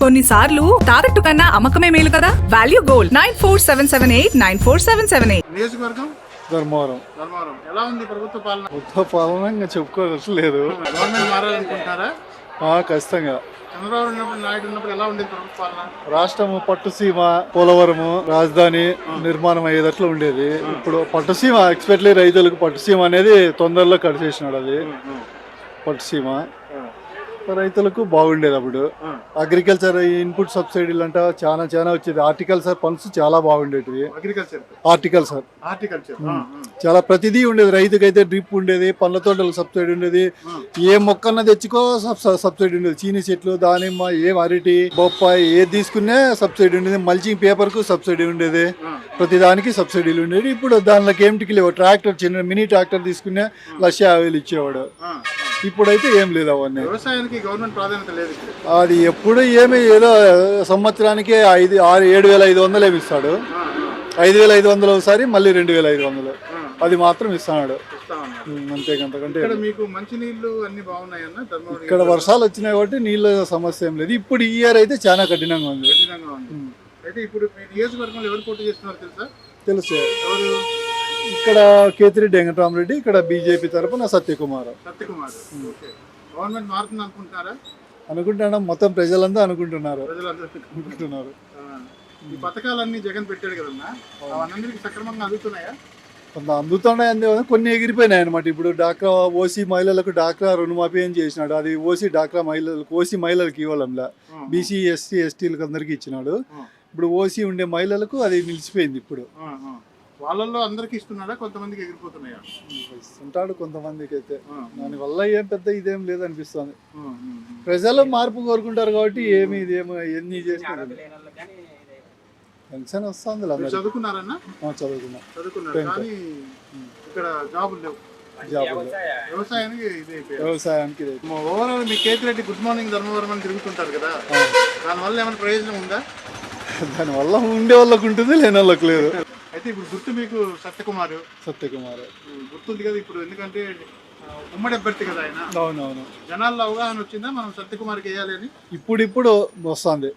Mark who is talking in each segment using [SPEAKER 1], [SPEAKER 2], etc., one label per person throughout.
[SPEAKER 1] కొన్నిసార్లు తాకట్టు కన్నా అమ్మకమే మేలు కదా. Value gold 9477894778.
[SPEAKER 2] నియోజకవర్గం
[SPEAKER 3] ధర్మవరం.
[SPEAKER 2] ఎలా ఉంది ప్రభుత్వ పాలన?
[SPEAKER 3] ప్రభుత్వ పాలన ఇంకా చెప్పుకోవట్లేదు.
[SPEAKER 2] గవర్నమెంట్ మారాలనుకుంటున్నారా?
[SPEAKER 3] ఖచ్చితంగా.
[SPEAKER 2] చంద్రబాబు నాయుడు ఉన్నప్పుడు ఎలా ఉండేది ప్రభుత్వ పాలన?
[SPEAKER 3] రాష్ట్రము పట్టుసీమ, పోలవరము రాజధాని నిర్మాణం అయ్యేటట్లు ఉండేది. ఇప్పుడు పట్టుసీమ ఎక్స్పెక్ట్లీ రైతులకు పట్టుసీమ అనేది తొందరలో కడిచేసినాడు. అది పట్టుసీమ రైతులకు బాగుండేది. అప్పుడు అగ్రికల్చర్ ఇన్పుట్ సబ్సిడీలు అంట చాలా వచ్చేది. హార్టికల్చర్ ఫండ్స్ చాలా బాగుండేటివి. హార్టికల్చర్ చాలా ప్రతిదీ ఉండేది. రైతుకైతే డ్రిప్ ఉండేది, పండ్ల తోటలకు సబ్సిడీ ఉండేది, ఏ మొక్కన్న తెచ్చుకో సబ్సిడీ ఉండేది. చీని చెట్లు, దానిమ్మ, ఏ అరటి, బొప్పాయి ఏది తీసుకునే సబ్సిడీ ఉండేది. మల్చింగ్ పేపర్ కు సబ్సిడీ ఉండేది. ప్రతి దానికి సబ్సిడీలు ఉండేది. ఇప్పుడు దానిలోకి ఏమిటికి లేవు. ట్రాక్టర్, చిన్న మినీ ట్రాక్టర్ తీసుకునే 1,50,000 ఇచ్చేవాడు. ఇప్పుడైతే ఏం లేదు. అవన్నీ
[SPEAKER 2] వ్యవసాయానికి గవర్నమెంట్ ప్రాధాన్యత లేదు.
[SPEAKER 3] అది ఎప్పుడు ఏదో సంవత్సరానికి 7,500 ఏమి ఇస్తాడు. 5,500 ఒకసారి, మళ్ళీ 2,500 అది మాత్రం ఇస్తున్నాడు. అంతేకంతకంటే
[SPEAKER 2] మీకు మంచి నీళ్లు అన్ని బాగున్నాయన్న.
[SPEAKER 3] ఇక్కడ వర్షాలు వచ్చినాయి కాబట్టి నీళ్ళ సమస్య ఏం లేదు. ఇప్పుడు ఈ ఇయర్ అయితే చాలా కఠినంగా ఉంది.
[SPEAKER 2] అయితే ఇప్పుడు మీ నియోజకవర్గంలో ఎవరు పోటీ చేస్తున్నారు తెలుసా?
[SPEAKER 3] తెలుసు. ఇక్కడ కేతిరెడ్డి వెంకటరామరెడ్డి, ఇక్కడ బీజేపీ తరఫున సత్యకుమార్.
[SPEAKER 2] గవర్నమెంట్ మారుతుంది అనుకుంటున్నారా?
[SPEAKER 3] అనుకుంటున్నా. మొత్తం ప్రజలంతా అనుకుంటున్నారు.
[SPEAKER 2] ఈ పథకాలన్నీ జగన్ పెట్టాడు కదన్నా, అవన్నీ సక్రమంగా అందుతున్నాయా?
[SPEAKER 3] కొంత అందుతున్నాయి. కొన్ని ఎగిరిపోయినాయి అనమాట. ఇప్పుడు డాక్రా ఓసీ మహిళలకు డాక్రా రుణమాఫీ ఏం చేసినాడు. అది ఓసీ డాక్రా మహిళలకు, ఓసీ మహిళలకు ఇవ్వాలంలా. బీసీ, ఎస్సీ, ఎస్టీలకు అందరికి ఇచ్చినాడు. ఇప్పుడు ఓసీ ఉండే మహిళలకు అది నిలిచిపోయింది. ఇప్పుడు
[SPEAKER 2] వాళ్ళల్లో అందరికి ఇస్తున్నాడా, కొంతమందికి ఎగిరిపోతున్నాయా?
[SPEAKER 3] ఇస్తుంటాడు కొంతమందికి. అయితే దానివల్ల ఏం పెద్ద ఇదేం లేదు అనిపిస్తుంది. ప్రజలు మార్పు కోరుకుంటారు కాబట్టి ఏమి ఇదేమో ఎన్ని చేసినా పెన్షన్ వస్తుంది.
[SPEAKER 2] చదువుకున్నారన్నా?
[SPEAKER 3] చదువుకున్నారు.
[SPEAKER 2] ఇక్కడ జాబులు లేవు.
[SPEAKER 3] వ్యవసాయానికి
[SPEAKER 2] ఓవరాల్ మీ కేతిరెడ్డి గుడ్ మార్నింగ్ ధర్మవరం అని తిరుగుతుంటారు కదా, దానివల్ల ఏమైనా ప్రయోజనం ఉందా?
[SPEAKER 3] దానివల్ల ఉండే వాళ్ళకు ఉంటుంది, లేని వాళ్ళకి లేదు.
[SPEAKER 2] అయితే ఇప్పుడు గుర్తు మీకు సత్యకుమార్ గుర్తుంది కదా ఇప్పుడు, ఎందుకంటే ఉమ్మడి అభ్యర్థి కదా ఆయన.
[SPEAKER 3] అవునవును.
[SPEAKER 2] జనాల్లో అవగాహన వచ్చిందా మనం సత్యకుమార్కి వేయాలి అని?
[SPEAKER 3] ఇప్పుడు వస్తా ఉంది.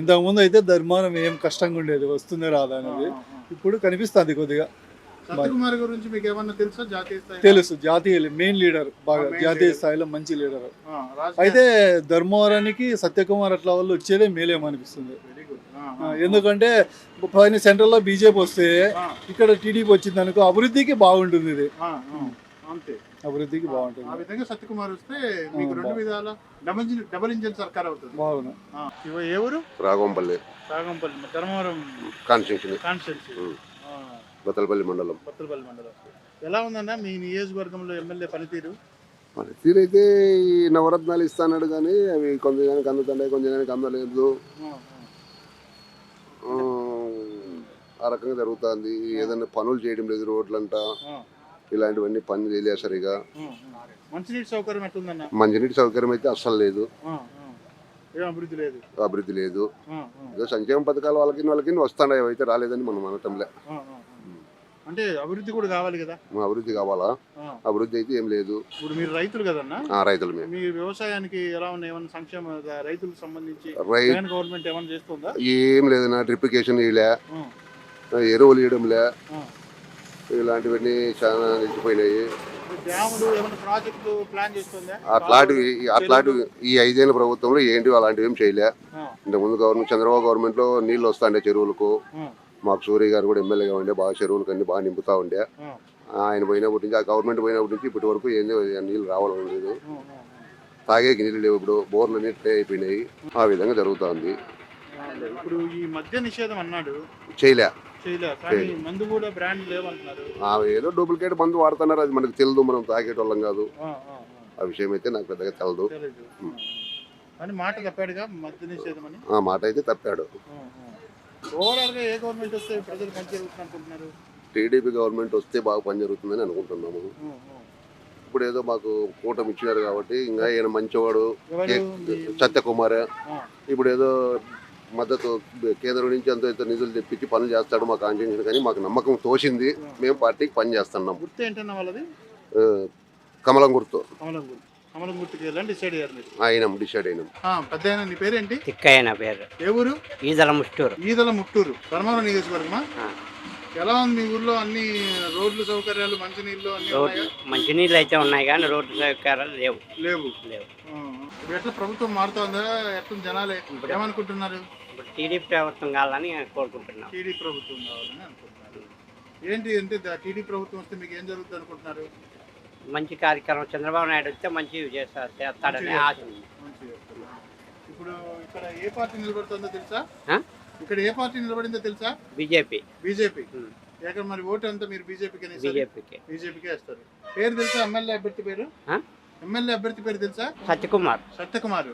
[SPEAKER 3] ఇంతకు ముందు అయితే ధర్మానం ఏం కష్టంగా ఉండేది, వస్తుంది రాదా అనేది. ఇప్పుడు కనిపిస్తుంది కొద్దిగా.
[SPEAKER 2] సత్యకుమార్ గురించి మీకు ఏమన్నా తెలుసా? జాతీయ స్థాయి
[SPEAKER 3] తెలుసు. జాతీయ మెయిన్ లీడర్, బాగా జాతీయ స్థాయిలో మంచి లీడర్. అయితే ధర్మవరానికి సత్యకుమార్ అట్లా వాళ్ళు వచ్చేదే మేలేమనిపిస్తుంది. ఎందుకంటే పైన సెంట్రల్ లో బీజేపీ వస్తే ఇక్కడ టీడీపీ వచ్చింది అనుకో, అభివృద్ధికి బాగుంటుంది. ఇది అభివృద్ధికి బాగుంటుంది.
[SPEAKER 2] ఆ విధంగా సత్యకుమార్ వస్తే మీకు రెండు విధాల డబుల్ ఇంజిన్ సర్కార్ అవుతుంది.
[SPEAKER 3] బాగుంది.
[SPEAKER 2] ఏ ఊరు?
[SPEAKER 4] రాగంపల్లి,
[SPEAKER 2] ధర్మవరం కాన్స్టిట్యూన్సీ,
[SPEAKER 4] బత్తలపల్లి మండలం.
[SPEAKER 2] ఎలా ఉందన్న మీ నియోజకవర్గంలో ఎమ్మెల్యే పనితీరు?
[SPEAKER 4] అయితే ఈ నవరత్నాలు ఇస్తాడు కానీ అవి కొంచెం అందుతున్నాయి, కొంచెం అందలేదు. ఆ రకంగా జరుగుతుంది. ఏదైనా పనులు చేయడం లేదు, రోడ్లంట ఇలాంటివన్నీ పని చేయలేదు సరిగా.
[SPEAKER 2] మంచినీటి సౌకర్యం ఎట్లుందన్న?
[SPEAKER 4] మంచినీటి సౌకర్యం అయితే అస్సలు లేదు. అభివృద్ధి లేదు. ఏదో సంక్షేమ పథకాలు వాళ్ళకి వస్తాయి, అయితే రాలేదని మనం అనటంలే.
[SPEAKER 2] అంటే అభివృద్ధి కూడా కావాలి కదా.
[SPEAKER 4] అభివృద్ధి కావాలా? అభివృద్ధి అయితే ఏం లేదు.
[SPEAKER 2] ఇప్పుడు మీరు రైతులు కదన్నా?
[SPEAKER 4] రైతులు.
[SPEAKER 2] మీ వ్యవసాయానికి ఎలా ఉన్నాయి? ఏమన్నా సంక్షేమ రైతులకు సంబంధించి గవర్నమెంట్ ఏమైనా చేస్తుందా?
[SPEAKER 4] ఏం లేదన్నా. డ్రిప్లికేషన్ ఇలే, ఎరువులు ఇవ్వడంలే, ఇలాంటివన్నీ చాలా నిలిచిపోయినాయి. అట్లాంటివి ఈ 5 ఏళ్ళ ప్రభుత్వంలో ఏంటి అలాంటివి ఏం చేయలే. ఇంతకుముందు చంద్రబాబు గవర్నమెంట్ లో నీళ్లు వస్తాండే చెరువులకు. మాకు సూర్య గారు కూడా ఎమ్మెల్యేగా ఉండే, బాగా చెరువులకు అన్ని బాగా నింపుతా ఉండే. ఆయన పోయినప్పటి నుంచి, ఆ గవర్నమెంట్ పోయినప్పటి నుంచి ఇప్పటి వరకు ఏందో నీళ్ళు రావాలని లేదు. తాగేకి నీళ్ళు లేవు. ఇప్పుడు బోర్లు అన్ని ట్రే అయిపోయినాయి. ఆ విధంగా జరుగుతుంది.
[SPEAKER 2] ఇప్పుడు ఈ మద్య నిషేధం అన్నాడు,
[SPEAKER 4] చేయలే.
[SPEAKER 2] మందు కూడా బ్రాండ్ లేవంటున్నారు.
[SPEAKER 4] ఏదో డూప్లికేట్ మందు వాడుతున్నారు, అది మనకు తెలియదు. మనం తాగేటోళ్ళం కాదు. ఆ విషయం అయితే నాకు పెద్దగా తెలదు.
[SPEAKER 2] మాట తప్పాడుగా మద్య నిషేధం అని.
[SPEAKER 4] ఆ మాట అయితే తప్పాడు.
[SPEAKER 2] ఓవరాల్ గా ఏ గవర్నమెంట్ వస్తే ప్రజలు పని జరుగుతుంది అనుకుంటున్నారు?
[SPEAKER 4] టీడీపీ గవర్నమెంట్ వస్తే బాగా పని జరుగుతుందని అనుకుంటున్నాము. ఇప్పుడు ఏదో మాకు కూటమి ఇచ్చినారు కాబట్టి ఇంకా ఈయన మంచివాడు సత్యకుమార్. ఇప్పుడు ఏదో మద్దతు కేంద్రం నుంచి అంత ఇంత నిధులు తెప్పించి పనులు చేస్తాడు మాకు ఆంజనేయుడు, కానీ మాకు నమ్మకం తోచింది. మేము పార్టీకి పని చేస్తున్నాం.
[SPEAKER 2] గుర్తు ఏంటన్నా వాళ్ళది?
[SPEAKER 4] కమలం గుర్తు.
[SPEAKER 2] కమలం గుర్తుకి వెళ్ళండి డిసైడ్ అయ్యారు మీరు.
[SPEAKER 4] అయినాం, డిసైడ్ అయినాం.
[SPEAKER 2] పెద్ద ఆయన నీ పేరేంటి?
[SPEAKER 5] తిక్కయ్య నా పేరు.
[SPEAKER 2] ఏ ఊరు?
[SPEAKER 5] ఈదల ముష్టూరు.
[SPEAKER 2] ఈదల ముట్టూరు, ధర్మవరం నియోజకవర్గమా? ఎలా ఉంది మీ ఊర్లో అన్ని రోడ్లు సౌకర్యాలు, మంచినీళ్ళు అన్ని ఉన్నాయా?
[SPEAKER 5] మంచినీళ్ళు అయితే ఉన్నాయి కానీ రోడ్డు సౌకర్యాలు లేవు.
[SPEAKER 2] లేవు.
[SPEAKER 5] లేవు.
[SPEAKER 2] ఇప్పుడు ఎట్లా ప్రభుత్వం మారుతుందా? ఎట్లా జనాలే ఏమనుకుంటున్నారు?
[SPEAKER 5] ఇప్పుడు టీడీపీ ప్రభుత్వం కావాలని కోరుకుంటున్నాం.
[SPEAKER 2] టీడీ ప్రభుత్వం కావాలని అనుకుంటున్నారు. ఏంటి అంటే టీడీ ప్రభుత్వం వస్తే మీకు ఏం జరుగుతుంది అనుకుంటున్నారు?
[SPEAKER 5] మంచి కార్యక్రమం చంద్రబాబు నాయుడు వస్తే మంచి చేస్తాడని ఆశ ఉంది.
[SPEAKER 2] ఇప్పుడు ఇక్కడ ఏ పార్టీ నిలబడుతుందో తెలుసా?
[SPEAKER 5] ఆ?
[SPEAKER 2] ఇక్కడ ఏ పార్టీ నిలబడిందో తెలుసా?
[SPEAKER 5] బీజేపీ.
[SPEAKER 2] బీజేపీ. ఎక్కడ మరి ఓటు అంతా మీరు బీజేపీకి బీజేపీకే వేస్తారు. పేరు తెలుసా? ఎమ్మెల్యే అభ్యర్థి పేరు? ఎమ్మెల్యే అభ్యర్థి పేరు తెలుసా?
[SPEAKER 5] సత్యకుమార్.
[SPEAKER 2] సత్యకుమార్.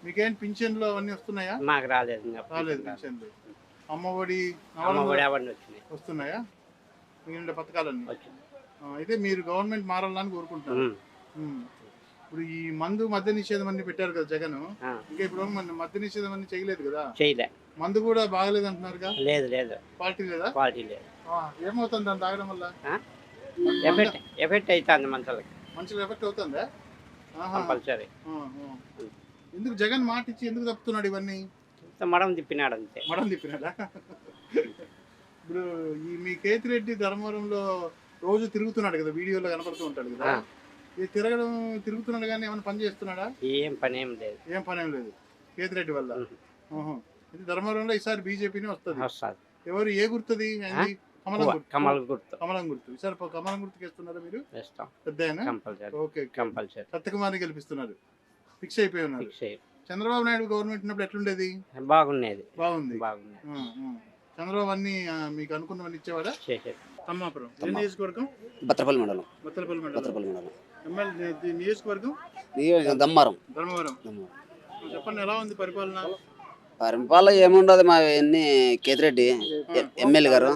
[SPEAKER 2] మీకేం పింఛన్లు అవన్నీ వస్తున్నాయా?
[SPEAKER 5] మాకు రాలేదు.
[SPEAKER 2] పింఛన్లు, అమ్మఒడి
[SPEAKER 5] అవన్నీ
[SPEAKER 2] వస్తున్నాయా? మీ పథకాలన్నీ అయితే మీరు గవర్నమెంట్ మారాలని కోరుకుంటున్నారు. ఇప్పుడు ఈ మందు మద్య నిషేధం అన్ని పెట్టారు కదా జగన్, ఇంకా ఇప్పుడు మద్య నిషేధం అన్ని చేయలేదు కదా?
[SPEAKER 5] చేయలే.
[SPEAKER 2] మందు కూడా బాగలేదు అంటున్నారు.
[SPEAKER 5] లేదు లేదు,
[SPEAKER 2] క్వాలిటీ లేదా?
[SPEAKER 5] క్వాలిటీ లేదు.
[SPEAKER 2] ఏమవుతుంది దాన్ని తాగడం వల్ల?
[SPEAKER 5] ఎఫెక్ట్ అవుతుంది మనుషులకి.
[SPEAKER 2] మంచిగా ఎఫెక్ట్ అవుతుందా?
[SPEAKER 5] కంపల్సరీ.
[SPEAKER 2] ఎందుకు జగన్ మాట ఇచ్చి ఎందుకు తప్పుతున్నాడు ఇవన్నీ?
[SPEAKER 5] మడం తిప్పినాడు అంతే.
[SPEAKER 2] మడం తిప్పినాడా? ఇప్పుడు ఈ మీ కేతిరెడ్డి ధర్మవరంలో రోజు తిరుగుతున్నాడు కదా, వీడియోలో కనపడుతూ ఉంటాడు కదా. ఈ తిరుగుతున్నాడు కానీ ఏమైనా పని చేస్తున్నాడా?
[SPEAKER 5] ఏం పని ఏం లేదు.
[SPEAKER 2] ఏం పని ఏం లేదు కేతిరెడ్డి వల్ల. ఇది ధర్మవరంలో ఈసారి బీజేపీని వస్తుంది. ఎవరు ఏ గుర్తుంది? కమలం గుర్తు. ఈసారి కమలం గుర్తుకి వేస్తున్నారా మీరు? పెద్ద ఓకే. సత్యకుమార్ని గెలిపిస్తున్నారు. ఫిక్స్ అయిపోయి ఉన్నారు. చంద్రబాబు నాయుడు గవర్నమెంట్ ఉన్నప్పుడు ఎట్లుండేది?
[SPEAKER 5] బాగుంది.
[SPEAKER 2] చంద్రబాబు అన్ని మీకు అనుకున్నవన్నీ ఇచ్చేవాడా? తమ్మాపురం నియోజకవర్గం,
[SPEAKER 6] బత్రపల్లి మండలం.
[SPEAKER 2] ఎమ్మెల్యే నియోజకవర్గం
[SPEAKER 6] ధర్మవరం.
[SPEAKER 2] చెప్పండి, ఎలా ఉంది పరిపాలన?
[SPEAKER 6] పరిపాలన ఏముండదు, మా ఎన్ని కేతిరెడ్డి ఎమ్మెల్యే గారు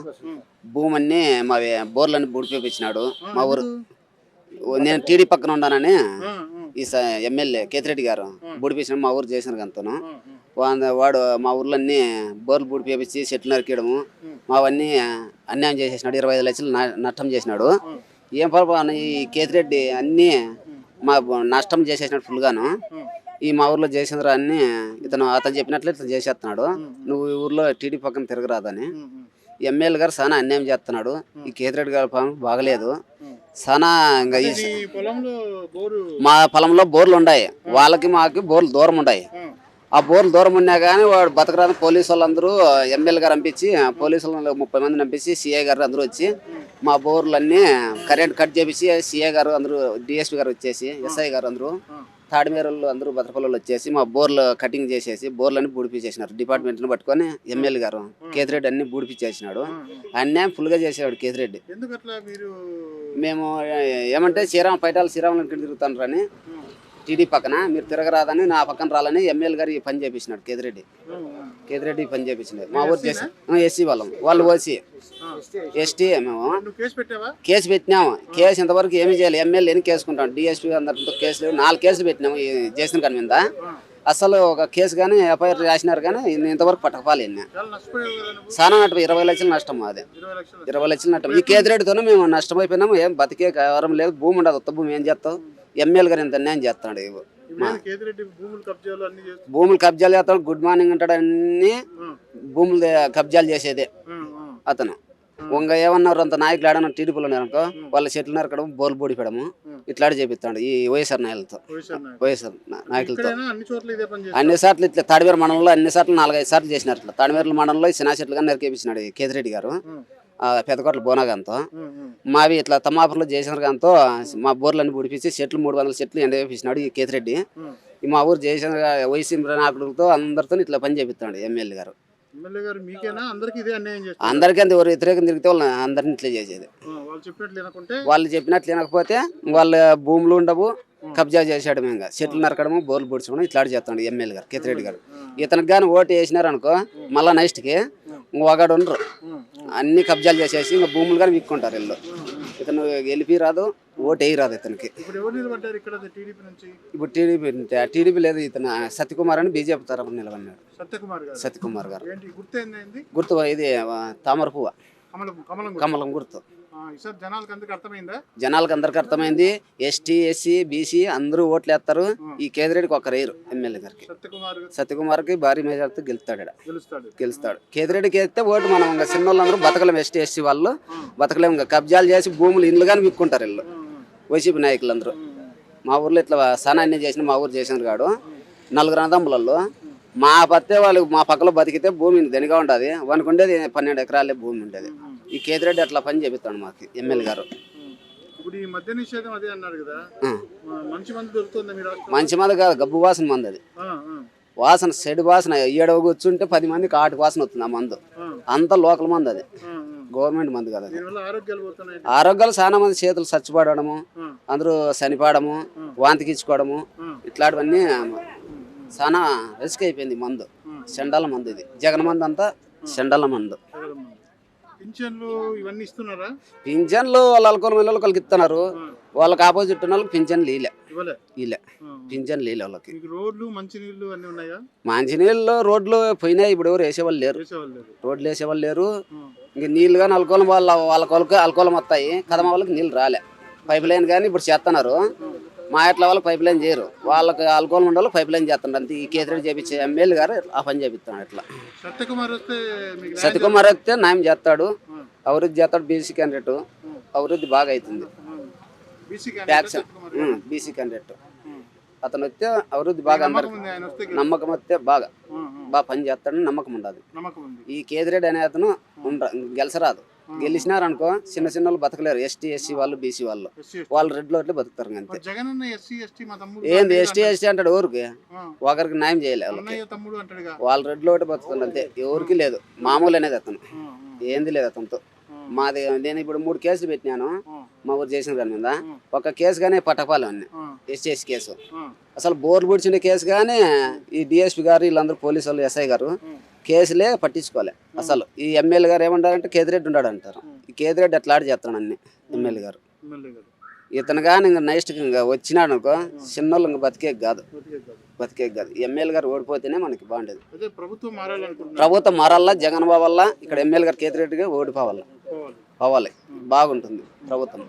[SPEAKER 6] భూమి అన్ని మా బోర్లన్నీ బూడిపించినాడు. మా ఊరు నేను టీడీ పక్కన ఉన్నానని ఈ ఎమ్మెల్యే కేతిరెడ్డి గారు బూడిపించినాడు. మా ఊరు చేసిన గంతను వాడు మా ఊర్లో అన్ని బోర్లు బూడిపించి చెట్లు నరికేయడము మావన్నీ అన్యాయం చేసేసినాడు. 25 లక్షలు నష్టం చేసినాడు. ఏం పొరపాటు ఈ కేతిరెడ్డి అన్నీ మా నష్టం చేసేసినాడు ఫుల్గాను. ఈ మా ఊర్లో జయచంద్ర అన్ని అతను చెప్పినట్లే ఇట్లా చేసేస్తున్నాడు. నువ్వు ఈ ఊర్లో టీడీ పక్కన తిరగరాదని ఎమ్మెల్యే గారు చాలా అన్యాయం చేస్తున్నాడు. ఈ కేతిరెడ్డి గారి పొలం బాగలేదు చాలా. ఇంకా మా పొలంలో బోర్లు ఉన్నాయి, వాళ్ళకి మాకు బోర్లు దూరం ఉన్నాయి. ఆ బోర్లు దూరం ఉన్నా కానీ వాడు బతకరాని పోలీసు వాళ్ళందరూ ఎమ్మెల్యే గారు పంపించి పోలీసు వాళ్ళు 30 మందిని పంపించి సిఐ గారు అందరూ వచ్చి మా బోర్లన్నీ కరెంట్ కట్ చేపించి సిఐ గారు అందరూ డిఎస్పీ గారు వచ్చేసి ఎస్ఐ గారు అందరూ తాడిమేరలు అందరూ బతకపల్లి వచ్చేసి మా బోర్లు కటింగ్ చేసేసి బోర్లన్నీ బూడిపించేసినారు. డిపార్ట్మెంట్ని పట్టుకొని ఎమ్మెల్యే గారు కేతిరెడ్డి అన్ని బూడిపించేసినాడు. అన్యాయం ఫుల్గా చేసేవాడు కేతిరెడ్డి. మేము ఏమంటే పైటాల శ్రీరాములు తిరుగుతాను అని టీడీ పక్కన మీరు తిరగరాదని నా పక్కన రాలని ఎమ్మెల్యే గారు ఈ పని చేపించినాడు. కేతిరెడ్డి ఈ పని చేపించినాడు. మా ఊరు చేసి ఎస్సీ వాళ్ళు ఓసీ ఎస్టీ. మేము కేసు పెట్టినాము. కేసు ఇంతవరకు ఏమి చేయాలి, ఎమ్మెల్యేని కేసుకుంటాం. డిఎస్పీ అందరితో కేసులు 4 కేసులు పెట్టినాము చేసిన కాని మీద. అసలు ఒక కేసు కానీ ఎఫ్ఐఆర్ రాసినారు కానీ ఇంతవరకు పట్టకపోవాలి. చాలా నష్టం, 20 లక్షలు నష్టం. అదే 20 లక్షలు నష్టం. ఈ కేతిరెడ్డితోనే మేము నష్టమైపోయినాము. ఏం బతికే కావరం లేదు, భూమి ఉండదు, ఉత్త భూమి ఏం చేస్తావు? ఎమ్మెల్యే గారు ఇంత అన్యాయం చేస్తాడు. భూములు కబ్జాలు చేస్తాడు, గుడ్ మార్నింగ్ అంటాడు, అన్ని భూములు కబ్జాలు చేసేదే అతను. ఇంకా ఏమన్నారు అంత నాయకులు ఆడన్నా టీడీపీలో ఉన్నారనుకో వాళ్ళ చెట్లు నరకడం బోర్లు బూడిపడము ఇట్లాంటి చేపిస్తాడు ఈ వైఎస్ఆర్ నాయకులతో. వైఎస్ఆర్ నాయకులతో అన్ని సార్లు ఇట్లా తాడిమేర మండలంలో అన్ని సార్లు 4-5 సార్లు చేసినారు. ఇట్లా తాడిమేర మండలంలో చిన్న చెట్లు కానీ నరికేపించినాడు కేతిరెడ్డి గారు. పెద్దకోట్ల బోనాగాంతో మావి ఇట్లా తమ్మాపురంలో జయచంద్ర గాంతో మా బోర్లన్నీ బూడిపించి చెట్లు 300 చెట్లు ఎండవేపించినాడు ఈ కేతిరెడ్డి. మా ఊరు జయచంద్ర వైసీ నాయకులతో అందరితో ఇట్లా పని చేపిస్తాడు ఎమ్మెల్యే గారు. అందరికీ అంత ఎవరు వ్యతిరేకం తిరిగితే వాళ్ళు అందరిని ఇట్లా చేసేది. వాళ్ళు చెప్పినట్లు వినకపోతే వాళ్ళ భూములు ఉండవు, కబ్జా చేసాడు. మేము చెట్లు నరకడము బోర్లు పొడిచడం ఇట్లాంటి చేస్తాడు ఎమ్మెల్యే గారు కేతిరెడ్డి గారు. ఇతనికి కానీ ఓటు వేసినారు అనుకో మళ్ళా నెక్స్ట్కి ఒకడు ఉండరు, అన్ని కబ్జాలు చేసేసి ఇంకా భూములు కానీ విక్కుంటారు వీళ్ళు. ఇతను గెలిపి రాదు, ఓటు వేయి రాదు ఇతనికి. ఇప్పుడు టీడీపీ లేదు, ఇతను సత్యకుమార్ అని బీజేపీ తరఫున నిలబడినాడు. సత్యకుమార్ గారు గుర్తు ఇది తామర పువ్వ, కమలం గుర్తు.
[SPEAKER 2] ఈసారి జనాలకు అందరికి అర్థమైందా?
[SPEAKER 6] జనాలకు అందరికి అర్థమైంది. ఎస్టీ ఎస్సీ బీసీ అందరూ ఓట్లు వేస్తారు. ఈ కేదిరెడ్డికి ఒక రేరు ఎమ్మెల్యే గారికి సత్యకుమార్కి భారీ మెజార్టీతో గెలుస్తాడు. కేదిరెడ్డికి వేస్తే ఓటు మనం ఇంకా చిన్న వాళ్ళందరూ బతకలేము. ఎస్టీ ఎస్సీ వాళ్ళు బతకలేము. ఇంకా కబ్జాలు చేసి భూములు ఇండ్లు కానీ విక్కుంటారు వీళ్ళు వైసీపీ నాయకులందరూ. మా ఊర్లో ఇట్లా సనాన్ని చేసిన మా ఊరు చేసిన కాడు 4 అన్నదమ్ములలో మా పత్తే వాళ్ళు మా పక్కలో బతికితే భూమి దనిగా ఉంటుంది. వానికి ఉండేది 12 ఎకరాలే భూమి ఉండేది. ఈ కేతిరెడ్డి అట్లా పని చేపిస్తాడు మాకు ఎమ్మెల్యే గారు.
[SPEAKER 2] ఇప్పుడు ఈ మద్య నిషేధం అదే అన్నారు కదా, మంచి మంది దొరుకుతుంది మీరు?
[SPEAKER 6] మంచి మంది కాదు, గబ్బు వాసన మంది అది. వాసన చెడు వాసన. 7 కూర్చుంటే 10 మందికి ఆటి వాసన వస్తుంది ఆ మందు. అంత లోకల్ మంది అది, గవర్నమెంట్ మందు కదా. ఆరోగ్యాలు చాలా మంది చేతులు చచ్చిపడము, అందరూ చనిపోవడము, వాంతికి ఇచ్చుకోవడము, ఇట్లాంటివన్నీ చాలా రిస్క్ అయిపోయింది మందు. చెండాల మందు ఇది. జగన్ మందు అంతా చెండాల మందు.
[SPEAKER 2] పింఛన్లు ఇవన్నీ ఇస్తున్నారా?
[SPEAKER 6] పింఛన్లు వాళ్ళ వాళ్ళకి ఇస్తున్నారు. వాళ్ళకి ఆపోజిట్ ఉన్న వాళ్ళకి పింఛన్లు ఇలే పింఛన్లు ఇలే వాళ్ళకి.
[SPEAKER 2] రోడ్లు మంచినీళ్ళు అన్ని ఉన్నాయా?
[SPEAKER 6] మంచినీళ్ళు రోడ్లు పోయినాయి. ఇప్పుడు ఎవరు వేసేవాళ్ళు లేరు. రోడ్లు వేసేవాళ్ళు లేరు. ఇంక నీళ్ళు కానీ అల్కోలం వాళ్ళకి అల్కోలం వస్తాయి. కదమ వాళ్ళకి నీళ్ళు రాలే. పైప్ లైన్ కానీ ఇప్పుడు చేస్తున్నారు. మా ఎట్ల వాళ్ళకి పైప్ లైన్ చేయరు. వాళ్ళకి అల్కోలం ఉండాలి, పైప్ లైన్ చేస్తున్నారు. అంతే. ఈ కేతిరెడ్డి చేపించే ఎమ్మెల్యే గారు ఆ పని చేపిస్తున్నాడు. ఇట్లా సత్యకుమార్ వస్తే న్యాయం చేస్తాడు, అభివృద్ధి చేస్తాడు. బీసీ క్యాండిడేట్ అభివృద్ధి బాగా అవుతుంది. బీసీ క్యాండిడేట్ అతను వస్తే అభివృద్ధి బాగా అందరికి నమ్మకం వస్తే బాగా పని చేస్తాడని నమ్మకం ఉండదు. ఈ కేతిరెడ్డి అనే అతను గెలిచరాదు. గెలిచినారనుకో చిన్న చిన్న వాళ్ళు బతకలేరు. ఎస్టీ ఎస్సీ వాళ్ళు బీసీ వాళ్ళు రెడ్ లోట్లే బతుకుతారు. అంతే. ఏంది ఎస్టీ ఎస్టీ అంటాడు? ఊరికి ఒకరికి న్యాయం చేయలేదు. వాళ్ళు రెడ్ లోటే బతుకుతారు. అంతే. ఎవరికి లేదు. మామూలు అనేది అతను. ఏంది లేదు అతనితో. మాది నేను ఇప్పుడు 3 కేసులు పెట్టినాను మా ఊరు చేసిన దాని మీద. ఒక కేసు కానీ పట్టపాలెం అన్నీ ఎస్టీ ఎస్సీ కేసు. అసలు బోర్లు పొడిచిన కేసు కానీ ఈ డిఎస్పీ గారు వీళ్ళందరూ పోలీసు వాళ్ళు ఎస్ఐ గారు కేసులే పట్టించుకోలే. అసలు ఈ ఎమ్మెల్యే గారు ఏమంటారంటే కేతిరెడ్డి ఉన్నాడు అంటారు. ఈ కేతిరెడ్డి అట్లా చేస్తాడు అన్ని. ఎమ్మెల్యే గారు ఇతను కానీ ఇంకా నెక్స్ట్ ఇంకా వచ్చినాడు అనుకో చిన్నోళ్ళు ఇంకా బతికేకి కాదు. ఎమ్మెల్యే గారు ఓడిపోతేనే మనకి బాగుండేది. ప్రభుత్వం మారాలా. జగన్ బాబు వల్ల ఇక్కడ ఎమ్మెల్యే గారు కేతిరెడ్డిగా ఓడిపోవాలి. బాగుంటుంది ప్రభుత్వం.